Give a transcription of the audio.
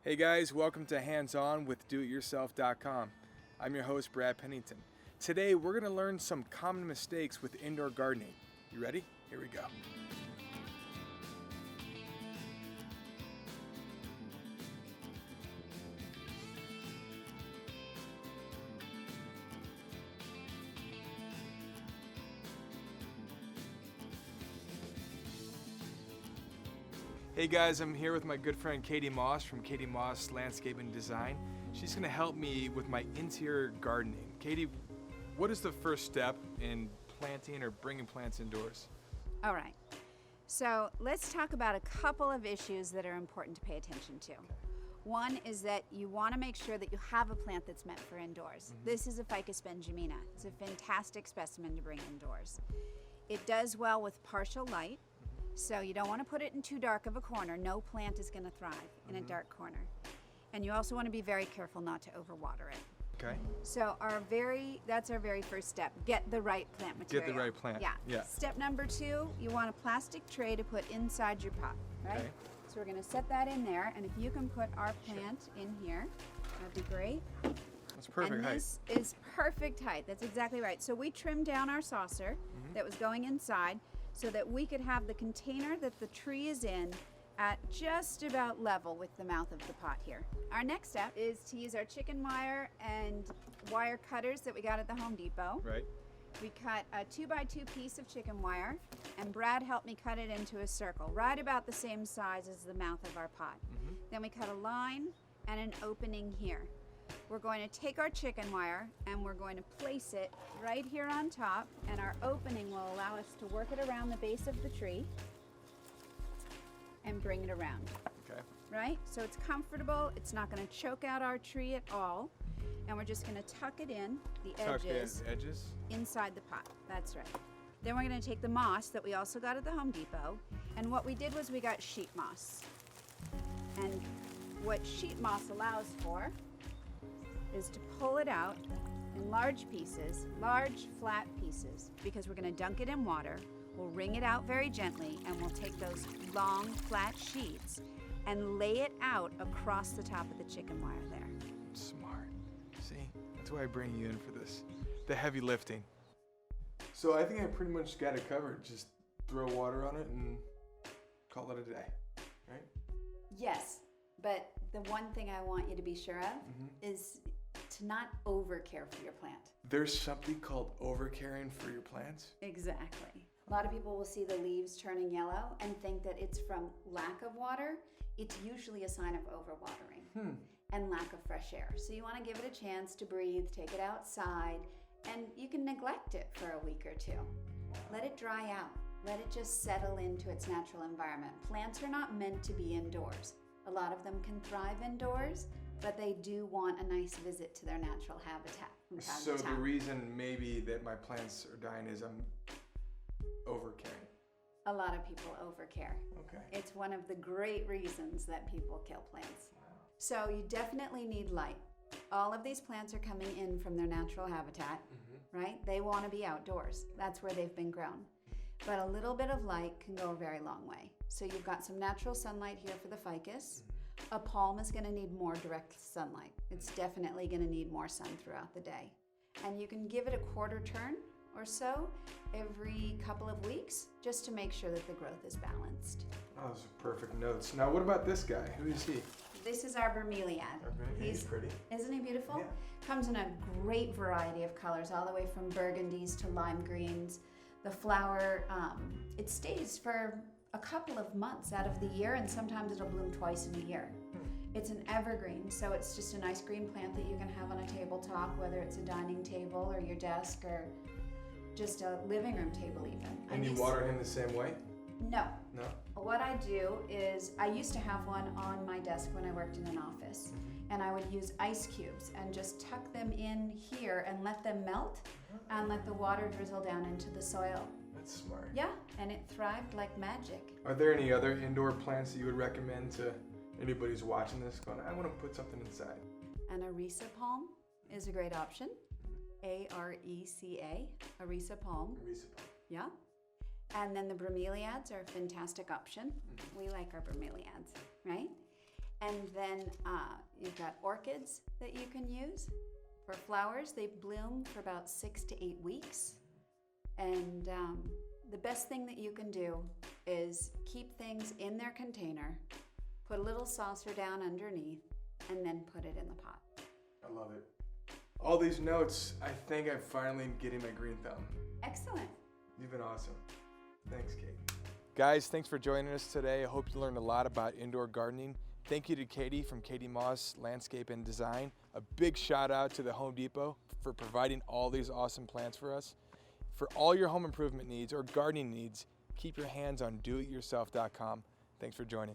Hey guys, welcome to Hands On with DoItYourself.com. I'm your host, Brad Pennington. Today we're going to learn some common mistakes with indoor gardening. You ready? Here we go. Hey guys, I'm here with my good friend Katie Moss from Katie Moss Landscape and Design. She's going to help me with my interior gardening. Katie, what is the first step in planting or bringing plants indoors? All right, so let's talk about a couple of issues that are important to pay attention to. One is that you want to make sure that you have a plant that's meant for indoors. This is a Ficus Benjamina. It's a fantastic specimen to bring indoors. It does well with partial light. So you don't want to put it in too dark of a corner. No plant is going to thrive in a dark corner. And you also want to be very careful not to overwater it. Okay. So that's our very first step. Get the right plant material. Get the right plant. Yeah. Step number 2, you want a plastic tray to put inside your pot, right? Okay. So we're going to set that in there, and if you can put our plant in here, that'd be great. That's perfect and height. this is perfect height. That's exactly right. So we trimmed down our saucer that was going inside, so that we could have the container that the tree is in at just about level with the mouth of the pot here. Our next step is to use our chicken wire and wire cutters that we got at the Home Depot. Right. We cut a 2x2 piece of chicken wire, and Brad helped me cut it into a circle, right about the same size as the mouth of our pot. Then we cut a line and an opening here. We're going to take our chicken wire and we're going to place it right here on top, and our opening will allow us to work it around the base of the tree and bring it around. Okay. Right? So it's comfortable, it's not going to choke out our tree at all, and we're just going to tuck it in, the edges, inside the pot. That's right. Then we're going to take the moss that we also got at the Home Depot, and what we did was we got sheet moss. And what sheet moss allows for is to pull it out in large pieces, large flat pieces, because we're going to dunk it in water. We'll wring it out very gently, and we'll take those long flat sheets and lay it out across the top of the chicken wire there. Smart. See, that's why I bring you in for this, the heavy lifting. So I think I pretty much got it covered. Just throw water on it and call it a day, right? Yes, but the one thing I want you to be sure of is to not overcare for your plant. There's something called overcaring for your plants? Exactly. A lot of people will see the leaves turning yellow and think that it's from lack of water. It's usually a sign of overwatering and lack of fresh air. So you want to give it a chance to breathe, take it outside, and you can neglect it for a week or two. Let it dry out. Let it just settle into its natural environment. Plants are not meant to be indoors. A lot of them can thrive indoors, but they do want a nice visit to their natural habitat from time So to time. the reason maybe that my plants are dying is I'm overcaring. A lot of people overcare. Okay. It's one of the great reasons that people kill plants. Wow. So you definitely need light. All of these plants are coming in from their natural habitat, right? They want to be outdoors. That's where they've been grown. But a little bit of light can go a very long way. So you've got some natural sunlight here for the ficus. A palm is going to need more direct sunlight. It's definitely going to need more sun throughout the day. And you can give it a quarter turn or so every couple of weeks just to make sure that the growth is balanced. Oh, those are perfect notes. Now, what about this guy? Who is he? This is Arbor Melia. He's pretty. Isn't he beautiful? Yeah. Comes in a great variety of colors, all the way from burgundies to lime greens. The flower, it stays for a couple of months out of the year, and sometimes it'll bloom twice in a year. It's an evergreen, so it's just a nice green plant that you can have on a tabletop, whether it's a dining table or your desk or just a living room table even. And you water him the same way? No. No? What I do is, I used to have one on my desk when I worked in an office, and I would use ice cubes and just tuck them in here and let them melt and let the water drizzle down into the soil. That's smart. Yeah, and it thrived like magic. Are there any other indoor plants that you would recommend to anybody who's watching this going, I want to put something inside? An Arisa palm is a great option. A-R-E-C-A, Arisa palm. Arisa palm. Yeah. And then the bromeliads are a fantastic option. We like our bromeliads, right? And then you've got orchids that you can use. For flowers, they bloom for about 6 to 8 weeks. And the best thing that you can do is keep things in their container, put a little saucer down underneath, and then put it in the pot. I love it. All these notes, I think I'm finally getting my green thumb. Excellent. You've been awesome. Thanks, Kate. Guys, thanks for joining us today. I hope you learned a lot about indoor gardening. Thank you to Katie from Katie Moss Landscape and Design. A big shout out to the Home Depot for providing all these awesome plants for us. For all your home improvement needs or gardening needs, keep your hands on DoItYourself.com. Thanks for joining.